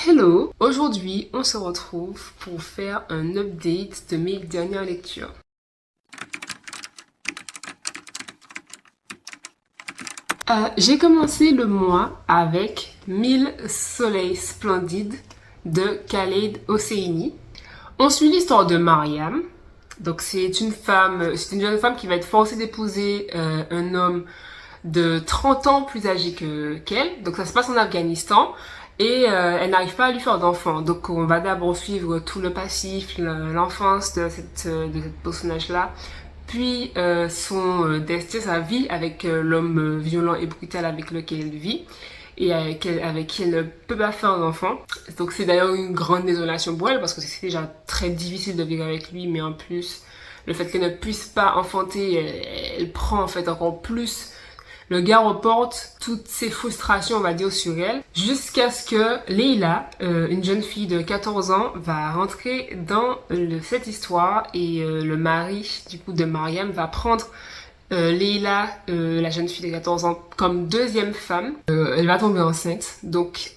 Hello! Aujourd'hui, on se retrouve pour faire un update de mes dernières lectures. J'ai commencé le mois avec 1000 soleils splendides de Khaled Hosseini. On suit l'histoire de Mariam. Donc c'est une jeune femme qui va être forcée d'épouser un homme de 30 ans plus âgé qu'elle. Donc ça se passe en Afghanistan. Et elle n'arrive pas à lui faire d'enfant. Donc on va d'abord suivre tout le passif, l'enfance de cette personnage-là, puis son destin, sa vie avec l'homme violent et brutal avec lequel elle vit et avec qui elle ne peut pas faire d'enfant. Donc c'est d'ailleurs une grande désolation pour elle parce que c'est déjà très difficile de vivre avec lui, mais en plus le fait qu'elle ne puisse pas enfanter, elle prend en fait encore plus. Le gars reporte toutes ses frustrations, on va dire, sur elle, jusqu'à ce que Leila, une jeune fille de 14 ans, va rentrer dans cette histoire et le mari, du coup, de Mariam va prendre Leila, la jeune fille de 14 ans, comme deuxième femme. Elle va tomber enceinte. Donc,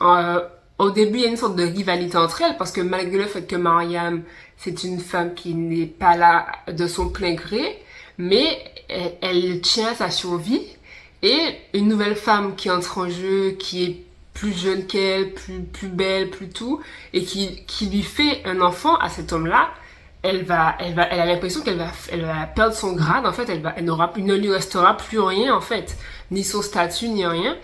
au début, il y a une sorte de rivalité entre elles parce que malgré le fait que Mariam, c'est une femme qui n'est pas là de son plein gré, mais elle tient à sa survie. Et une nouvelle femme qui entre en jeu, qui est plus jeune qu'elle, plus belle, plus tout, et qui lui fait un enfant à cet homme-là, elle a l'impression qu'elle va perdre son grade, en fait, il ne lui restera plus rien, en fait, ni son statut, ni rien.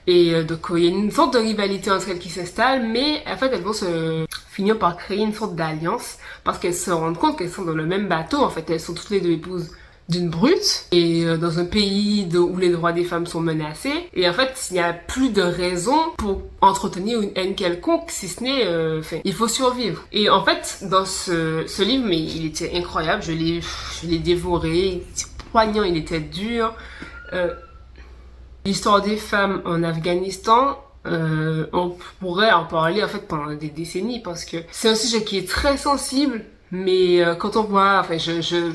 Et donc, il y a une sorte de rivalité entre elles qui s'installe, mais en fait, elles vont se finir par créer une sorte d'alliance, parce qu'elles se rendent compte qu'elles sont dans le même bateau, en fait, elles sont toutes les deux épouses d'une brute et dans un pays où les droits des femmes sont menacés et en fait il n'y a plus de raison pour entretenir une haine quelconque si ce n'est il faut survivre. Et en fait dans ce livre, mais il était incroyable, je l'ai dévoré, il était poignant, il était dur. L'histoire des femmes en Afghanistan, on pourrait en parler en fait pendant des décennies parce que c'est un sujet qui est très sensible, mais quand on voit, enfin je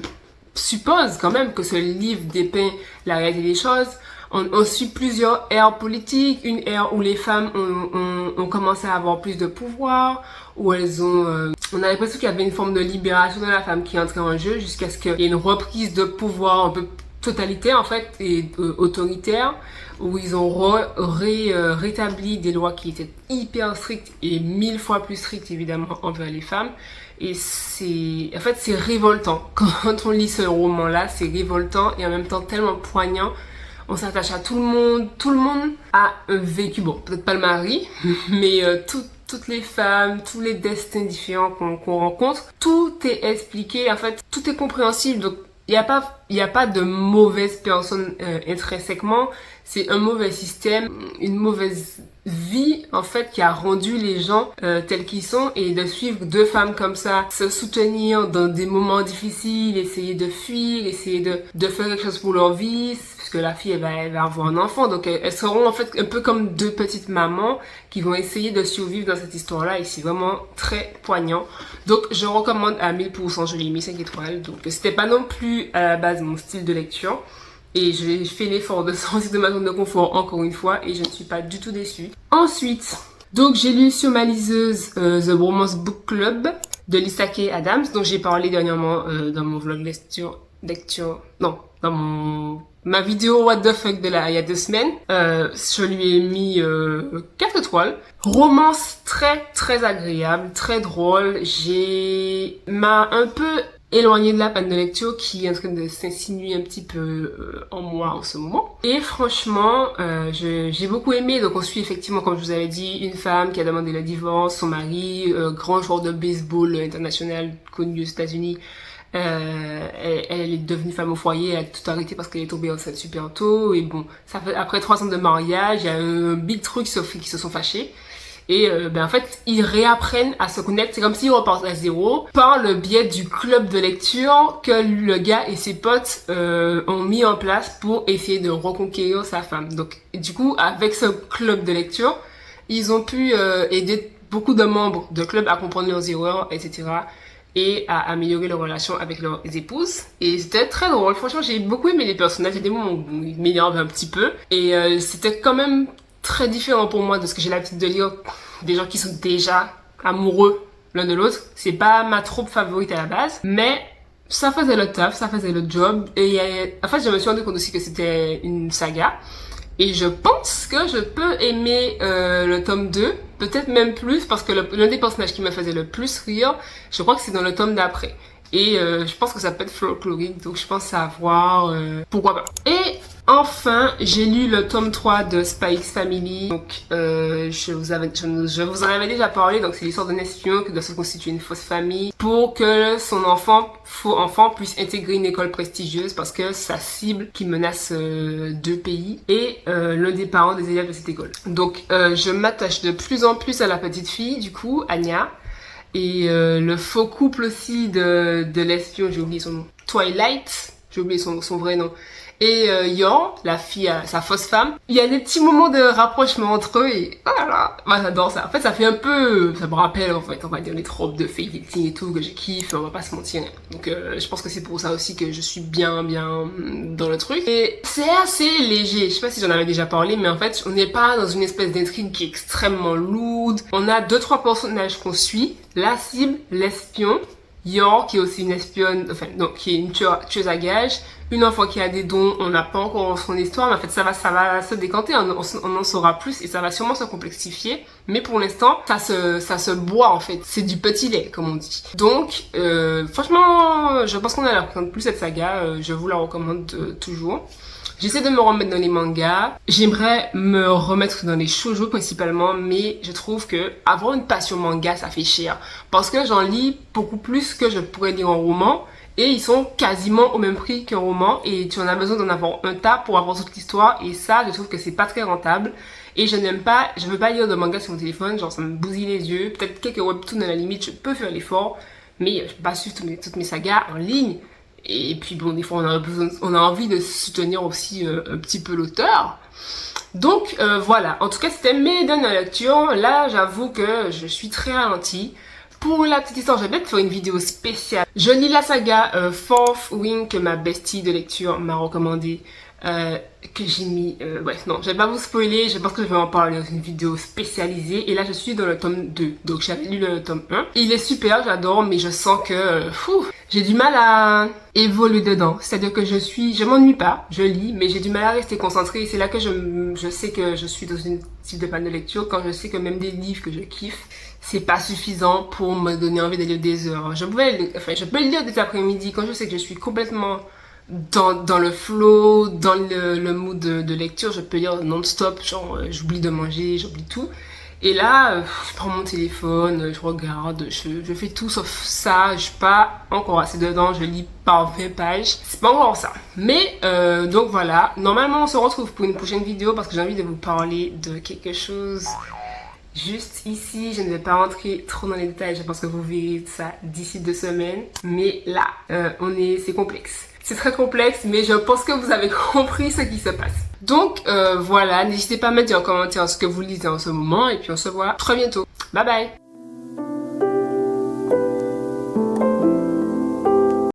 suppose quand même que ce livre dépeint la réalité des choses. On suit plusieurs ères politiques, une ère où les femmes ont commencé à avoir plus de pouvoir, où on a l'impression qu'il y avait une forme de libération de la femme qui entrait en jeu jusqu'à ce qu'il y ait une reprise de pouvoir un peu totalitaire en fait et autoritaire, où ils ont rétabli des lois qui étaient hyper strictes et 1000 fois plus strictes évidemment envers les femmes. Et c'est révoltant. Quand on lit ce roman-là, c'est révoltant et en même temps tellement poignant. On s'attache à tout le monde a un vécu, bon, peut-être pas le mari, mais toutes les femmes, tous les destins différents qu'on rencontre, tout est expliqué, en fait, tout est compréhensible. Donc, il y a pas de mauvaise personne intrinsèquement, c'est un mauvais système, une mauvaise vie en fait qui a rendu les gens tels qu'ils sont, et de suivre deux femmes comme ça se soutenir dans des moments difficiles, essayer de fuir, essayer de faire quelque chose pour leur vie, puisque la fille elle va avoir un enfant, donc elles seront en fait un peu comme deux petites mamans qui vont essayer de survivre dans cette histoire-là, et c'est vraiment très poignant. Donc je recommande à 1000%, je l'ai mis 5 étoiles, donc c'était pas non plus à la base mon style de lecture. Et j'ai fait l'effort de sortir de ma zone de confort encore une fois et je ne suis pas du tout déçue. Ensuite, donc j'ai lu sur ma liseuse The Bromance Book Club de Lisa K. Adams, dont j'ai parlé dernièrement dans mon vlog ma vidéo What the fuck il y a 2 semaines. Je lui ai mis 4 étoiles. Romance très très agréable, très drôle. M'a un peu éloigné de la panne de lecture qui est en train de s'insinuer un petit peu en moi en ce moment. Et franchement, j'ai beaucoup aimé. Donc on suit effectivement, comme je vous avais dit, une femme qui a demandé le divorce, son mari, grand joueur de baseball international connu aux États-Unis. Elle est devenue femme au foyer, elle a tout arrêté parce qu'elle est tombée enceinte super tôt. Et bon, ça fait après 3 ans de mariage, il y a un big truc qui se sont fâchés. Et en fait, ils réapprennent à se connaître. C'est comme s'ils repartent à zéro par le biais du club de lecture que le gars et ses potes ont mis en place pour essayer de reconquérir sa femme. Donc, du coup, avec ce club de lecture, ils ont pu aider beaucoup de membres de club à comprendre leurs erreurs, etc. et à améliorer leur relation avec leurs épouses. Et c'était très drôle. Franchement, j'ai beaucoup aimé les personnages. Il y a des moments où ils m'énervaient un petit peu. Et c'était quand même très différent pour moi de ce que j'ai l'habitude de lire des gens qui sont déjà amoureux l'un de l'autre. C'est pas ma troupe favorite à la base, mais ça faisait le taf, ça faisait le job. Et en fait, je me suis rendu compte aussi que c'était une saga. Et je pense que je peux aimer le tome 2, peut-être même plus, parce que l'un des personnages qui me faisait le plus rire, je crois que c'est dans le tome d'après. Et je pense que ça peut être folklorique, donc je pense à voir, pourquoi pas. Et enfin, j'ai lu le tome 3 de Spy X Family. Donc, je vous en avais déjà parlé, donc c'est l'histoire d'un espion qui doit se constituer une fausse famille pour que son faux enfant puisse intégrer une école prestigieuse parce que sa cible qui menace 2 pays est l'un des parents des élèves de cette école. Donc, je m'attache de plus en plus à la petite fille, du coup, Anya. Et le faux couple aussi de l'espion, j'ai oublié son nom, Twilight, j'ai oublié son vrai nom. Et Yor, la fille, sa fausse femme. Il y a des petits moments de rapprochement entre eux et voilà, moi j'adore ça. En fait, ça fait un peu, ça me rappelle en fait, on va dire les tropes de fake dating et tout que je kiffe, on va pas se mentir. Donc je pense que c'est pour ça aussi que je suis bien dans le truc. Et c'est assez léger, je sais pas si j'en avais déjà parlé, mais en fait, on n'est pas dans une espèce d'intrigue qui est extrêmement lourde. On a 2-3 personnages qu'on suit, la cible, l'espion, Yor, qui est aussi une espionne, enfin, non, qui est une tueuse à gages, une enfant qui a des dons, on n'a pas encore son histoire, mais en fait, ça va se décanter, on en saura plus et ça va sûrement se complexifier. Mais pour l'instant, ça se boit, en fait. C'est du petit lait, comme on dit. Donc, franchement, je pense qu'on a la recommande plus cette saga, je vous la recommande toujours. J'essaie de me remettre dans les mangas. J'aimerais me remettre dans les shoujo principalement, mais je trouve que avoir une passion manga, ça fait cher. Parce que j'en lis beaucoup plus que je pourrais lire en roman. Et ils sont quasiment au même prix qu'un roman. Et tu en as besoin d'en avoir un tas pour avoir toute l'histoire. Et ça, je trouve que c'est pas très rentable. Et je veux pas lire de manga sur mon téléphone. Genre, ça me bousille les yeux. Peut-être quelques webtoons à la limite, je peux faire l'effort. Mais je peux pas suivre toutes mes sagas en ligne. Et puis bon, des fois on a envie de soutenir aussi un petit peu l'auteur. Donc voilà, en tout cas c'était mes dernières lectures. Là j'avoue que je suis très ralentie. Pour la petite histoire, je vais peut-être faire une vidéo spéciale. Je lis la saga Fourth Wing que ma bestie de lecture m'a recommandé. Que j'ai mis... bref, non, je vais pas vous spoiler, je pense que je vais en parler dans une vidéo spécialisée. Et là, je suis dans le tome 2. Donc, j'avais lu le tome 1. Et il est super, j'adore, mais je sens que... j'ai du mal à évoluer dedans. C'est-à-dire que je m'ennuie pas, je lis, mais j'ai du mal à rester concentrée. Et c'est là que je sais que je suis dans une type de panne de lecture, quand je sais que même des livres que je kiffe, c'est pas suffisant pour me donner envie de lire des heures. Je peux le lire des après-midi quand je sais que je suis complètement dans le flow, dans le mood de lecture. Je peux lire non-stop, genre j'oublie de manger, j'oublie tout. Et là, je prends mon téléphone, je regarde, je fais tout sauf ça. Je suis pas encore assez dedans, je lis par 20 pages. C'est pas encore ça. Mais, donc voilà. Normalement, on se retrouve pour une prochaine vidéo parce que j'ai envie de vous parler de quelque chose juste ici. Je ne vais pas rentrer trop dans les détails, je pense que vous verrez ça d'ici 2 semaines. Mais là, c'est complexe. C'est très complexe, mais je pense que vous avez compris ce qui se passe. Donc voilà, n'hésitez pas à mettre en commentaire ce que vous lisez en ce moment et puis on se voit très bientôt. Bye bye!